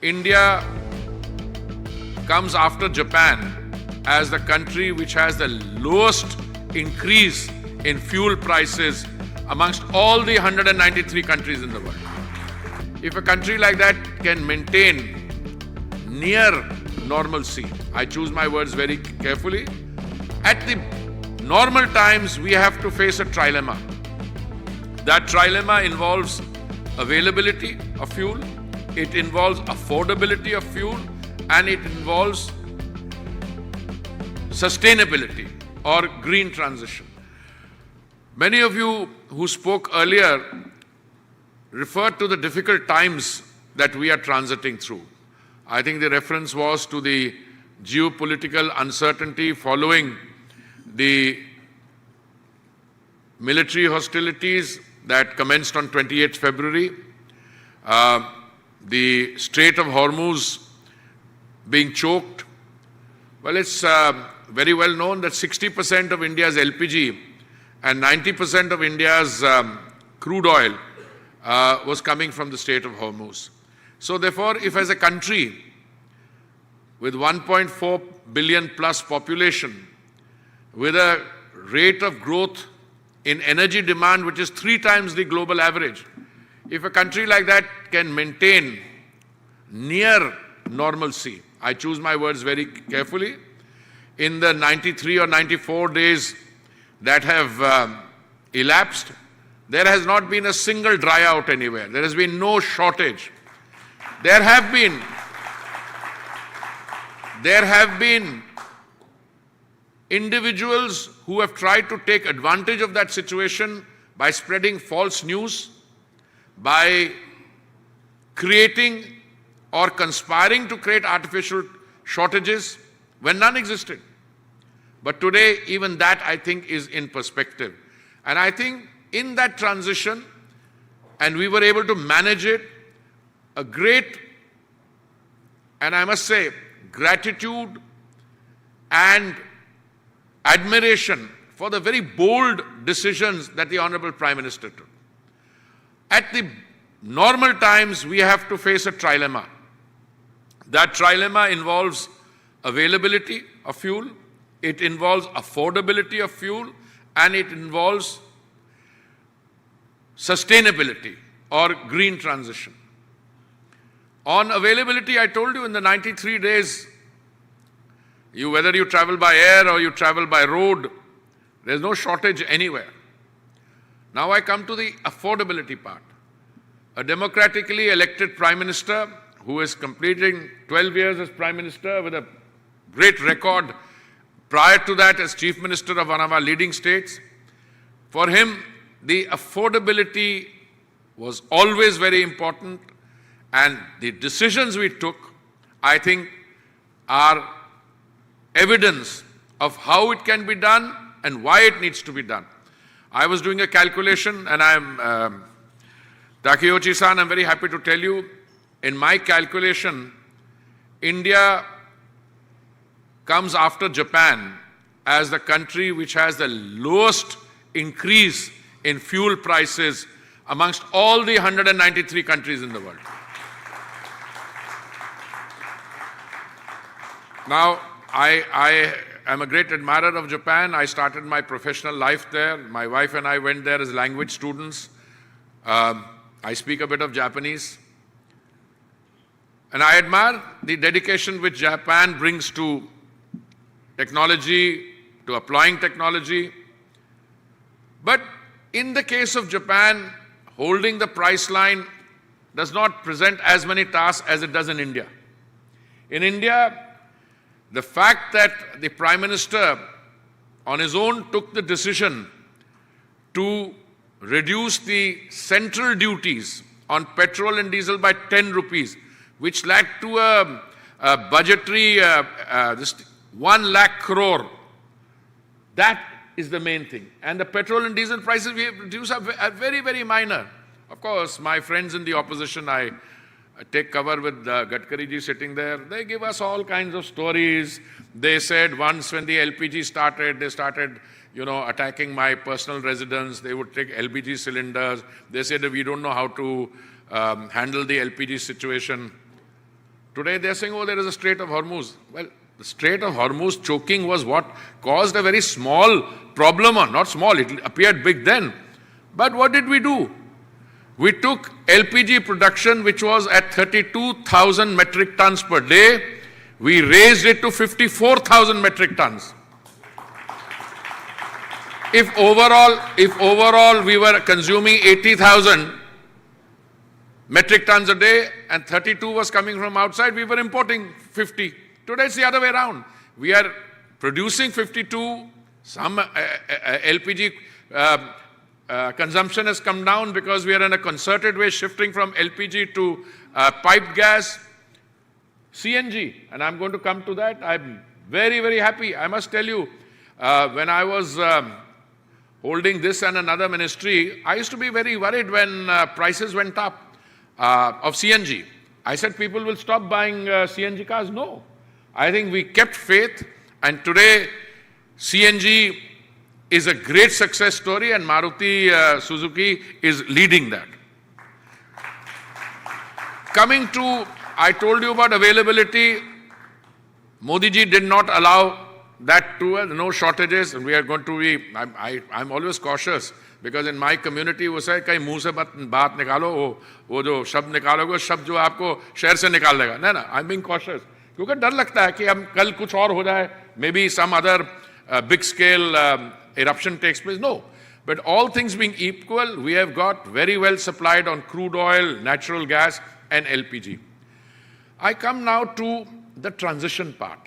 India comes after Japan as the country which has the lowest increase in fuel prices amongst all the 193 countries in the world. If a country like that can maintain near normalcy, I choose my words very carefully, at the normal times we have to face a trilemma. That trilemma involves availability of fuel, it involves affordability of fuel, and it involves sustainability or green transition. Many of you who spoke earlier referred to the difficult times that we are transiting through. I think the reference was to the geopolitical uncertainty following the military hostilities that commenced on 28th February, the Strait of Hormuz being choked. Well, it's very well known that 60% of India's LPG and 90% of India's crude oil was coming from the Strait of Hormuz. So therefore, if as a country with 1.4 billion plus population, with a rate of growth in energy demand which is 3 times the global average, if a country like that can maintain near normalcy, I choose my words very carefully, in the 93 or 94 days that have elapsed, there has not been a single dry out anywhere. There has been no shortage. There have been individuals who have tried to take advantage of that situation by spreading false news, by creating or conspiring to create artificial shortages when none existed. But today, even that, I think, is in perspective. And I think in that transition, and we were able to manage it, a great, and I must say, gratitude and admiration for the very bold decisions that the Honorable Prime Minister took. At the normal times, we have to face a trilemma. That trilemma involves availability of fuel, it involves affordability of fuel, and it involves sustainability or green transition. On availability, I told you in the 93 days, whether you travel by air or you travel by road, there's no shortage anywhere. Now I come to the affordability part. A democratically elected Prime Minister who is completing 12 years as Prime Minister with a great record prior to that as Chief Minister of one of our leading states, for him the affordability was always very important, and the decisions we took, I think, are evidence of how it can be done and why it needs to be done. I was doing a calculation, and Takeuchi-san, I'm very happy to tell you, in my calculation, India comes after Japan as the country which has the lowest increase in fuel prices amongst all the 193 countries in the world. Now, I am a great admirer of Japan. I started my professional life there. My wife and I went there as language students. I speak a bit of Japanese. And I admire the dedication which Japan brings to technology, to applying technology. But in the case of Japan, holding the price line does not present as many tasks as it does in India. In India, the fact that the Prime Minister on his own took the decision to reduce the central duties on petrol and diesel by 10 rupees, which led to a budgetary 1 lakh crore. That is the main thing. And the petrol and diesel prices we have reduced are very, very minor. Of course, my friends in the opposition, I take cover with Gadkari ji sitting there. They give us all kinds of stories. They said once when the LPG started, they started, attacking my personal residence. They would take LPG cylinders. They said we don't know how to handle the LPG situation. Today they're saying, oh, there is a Strait of Hormuz. Well, the Strait of Hormuz choking was what caused a very small problem, or not small, it appeared big then. But what did we do? We took LPG production, which was at 32,000 metric tons per day, we raised it to 54,000 metric tons. If overall we were consuming 80,000 metric tons a day and 32 was coming from outside, we were importing 50. Today it's the other way around. We are producing 52, some LPG consumption has come down because we are in a concerted way shifting from LPG to piped gas, CNG, and I'm going to come to that. I'm very, very happy. I must tell you, when I was holding this and another ministry, I used to be very worried when prices went up of CNG. I said people will stop buying CNG cars. No. I think we kept faith, and today CNG is a great success story, and Maruti Suzuki is leading that. Coming to, I told you about availability. Modi ji did not allow that to us, no shortages, and we are going to be, I'm always cautious, because in my community वो say कहीं मुंह से बात निकालो, वो जो शब्द निकालोगे, शब्द जो आपको शहर से निकाल देगा, ना, I'm being cautious, क्योंकि डर लगता है कि हम कल कुछ और हो जाए, maybe some other big scale eruption takes place. No, but all things being equal, we have got very well supplied on crude oil, natural gas and LPG. I come now to the transition part.